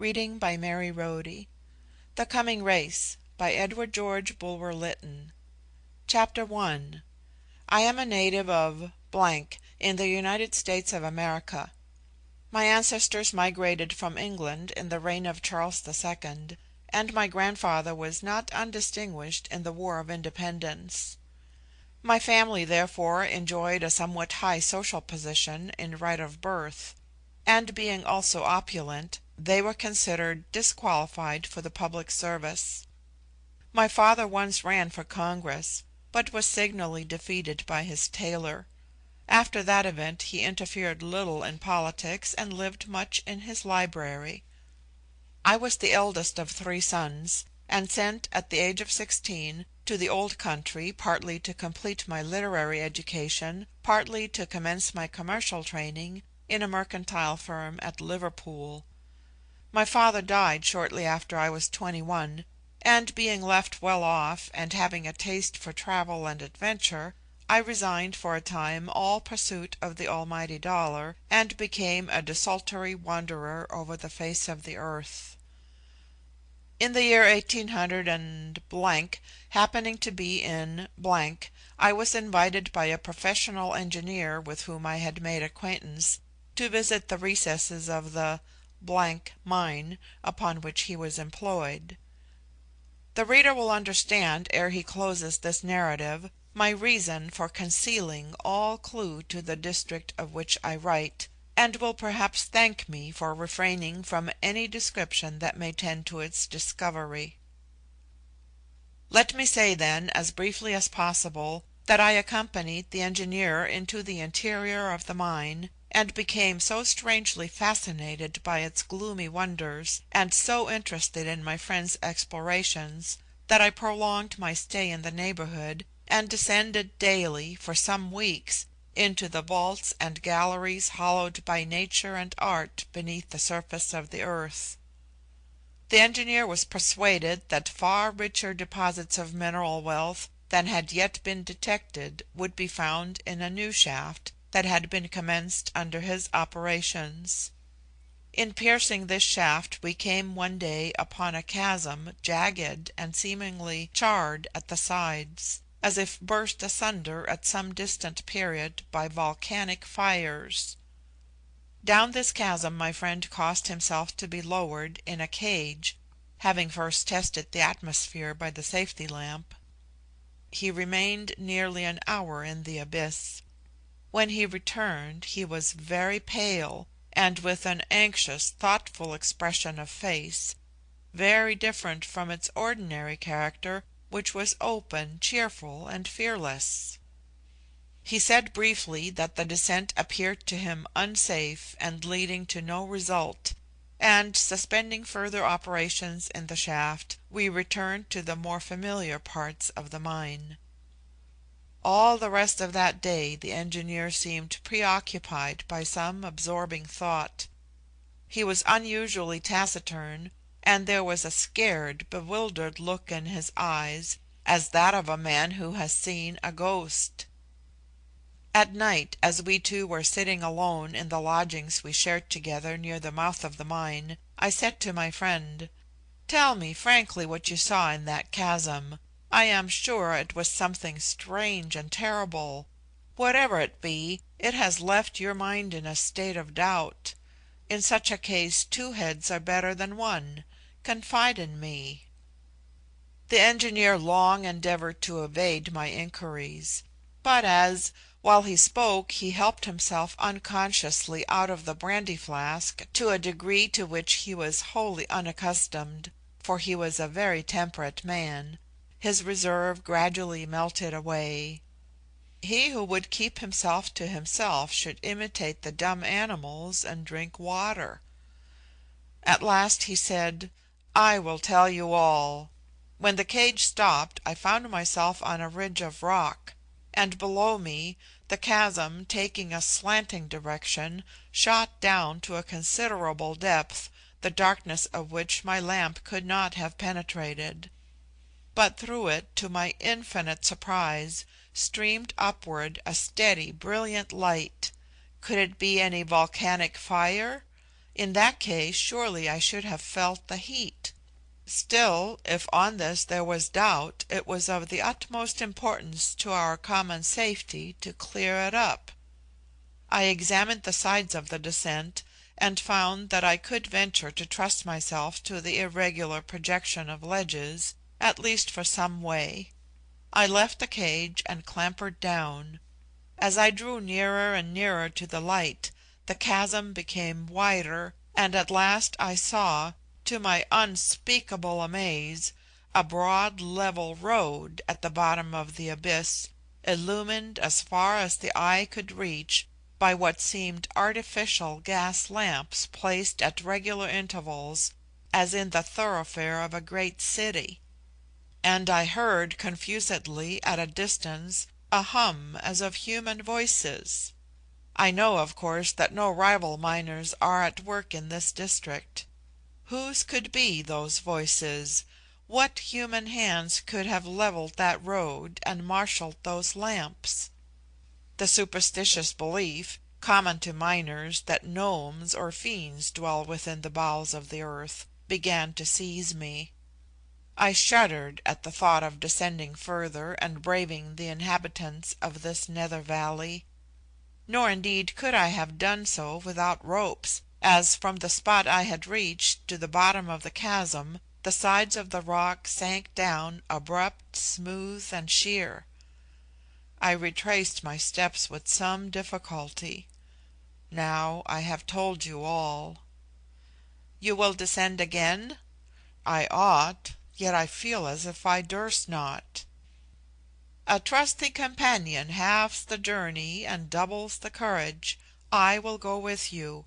Reading by Mary Rody. The Coming Race by Edward George Bulwer Lytton. Chapter 1. I am a native of in the United States of America. My ancestors migrated from England in the reign of Charles II, and my grandfather was not undistinguished in the War of Independence. My family, therefore, enjoyed a somewhat high social position in right of birth, and being also opulent, they were considered disqualified for the public service. My father once ran for Congress, but was signally defeated by his tailor. After that event he interfered little in politics and lived much in his library. I was the eldest of 3 sons, and sent at the age of 16 to the old country, partly to complete my literary education, partly to commence my commercial training in a mercantile firm at Liverpool. My father died shortly after I was 21, and being left well off and having a taste for travel and adventure, I resigned for a time all pursuit of the almighty dollar, and became a desultory wanderer over the face of the earth. In the year 1800 happening to be in I was invited by a professional engineer with whom I had made acquaintance to visit the recesses of the mine upon which he was employed. The reader will understand, ere he closes this narrative, my reason for concealing all clue to the district of which I write, and will perhaps thank me for refraining from any description that may tend to its discovery. Let me say, then, as briefly as possible, that I accompanied the engineer into the interior of the mine, and became so strangely fascinated by its gloomy wonders, and so interested in my friend's explorations, that I prolonged my stay in the neighborhood, and descended daily, for some weeks, into the vaults and galleries hollowed by nature and art beneath the surface of the earth. The engineer was persuaded that far richer deposits of mineral wealth than had yet been detected would be found in a new shaft that had been commenced under his operations. In piercing this shaft we came one day upon a chasm jagged and seemingly charred at the sides, as if burst asunder at some distant period by volcanic fires. Down this chasm my friend caused himself to be lowered in a cage, having first tested the atmosphere by the safety lamp. He remained nearly an hour in the abyss. When he returned he was very pale, and with an anxious, thoughtful expression of face, very different from its ordinary character, which was open, cheerful, and fearless. He said briefly that the descent appeared to him unsafe and leading to no result, and suspending further operations in the shaft, we returned to the more familiar parts of the mine. All the rest of that day the engineer seemed preoccupied by some absorbing thought. He was unusually taciturn, and there was a scared, bewildered look in his eyes, as that of a man who has seen a ghost. At night, as we two were sitting alone in the lodgings we shared together near the mouth of the mine, I said to my friend, "Tell me frankly what you saw in that chasm. I am sure it was something strange and terrible. Whatever it be, it has left your mind in a state of doubt. In such a case 2 heads are better than 1. Confide in me." The engineer long endeavored to evade my inquiries; but as, while he spoke, he helped himself unconsciously out of the brandy flask to a degree to which he was wholly unaccustomed, for he was a very temperate man, his reserve gradually melted away. He who would keep himself to himself should imitate the dumb animals and drink water. At last he said, "I will tell you all. When the cage stopped I found myself on a ridge of rock, and below me the chasm, taking a slanting direction, shot down to a considerable depth, the darkness of which my lamp could not have penetrated. But through it, to my infinite surprise, streamed upward a steady, brilliant light. Could it be any volcanic fire? In that case surely I should have felt the heat. Still, if on this there was doubt, it was of the utmost importance to our common safety to clear it up. I examined the sides of the descent, and found that I could venture to trust myself to the irregular projection of ledges, at least for some way. I left the cage and clambered down. As I drew nearer and nearer to the light, the chasm became wider, and at last I saw, to my unspeakable amaze, a broad level road at the bottom of the abyss, illumined as far as the eye could reach by what seemed artificial gas lamps placed at regular intervals as in the thoroughfare of a great city. And I heard confusedly at a distance a hum as of human voices. I know, of course, that no rival miners are at work in this district. Whose could be those voices? What human hands could have levelled that road and marshalled those lamps? The superstitious belief, common to miners, that gnomes or fiends dwell within the bowels of the earth, began to seize me. I shuddered at the thought of descending further and braving the inhabitants of this nether valley. Nor indeed could I have done so without ropes, as from the spot I had reached to the bottom of the chasm the sides of the rock sank down abrupt, smooth, and sheer. I retraced my steps with some difficulty. Now I have told you all. You will descend again? I ought, yet I feel as if I durst not. A trusty companion halves the journey and doubles the courage. I will go with you.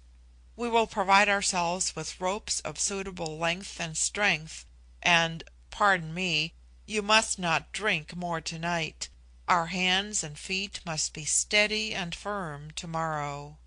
We will provide ourselves with ropes of suitable length and strength, and, pardon me, you must not drink more tonight. Our hands and feet must be steady and firm tomorrow.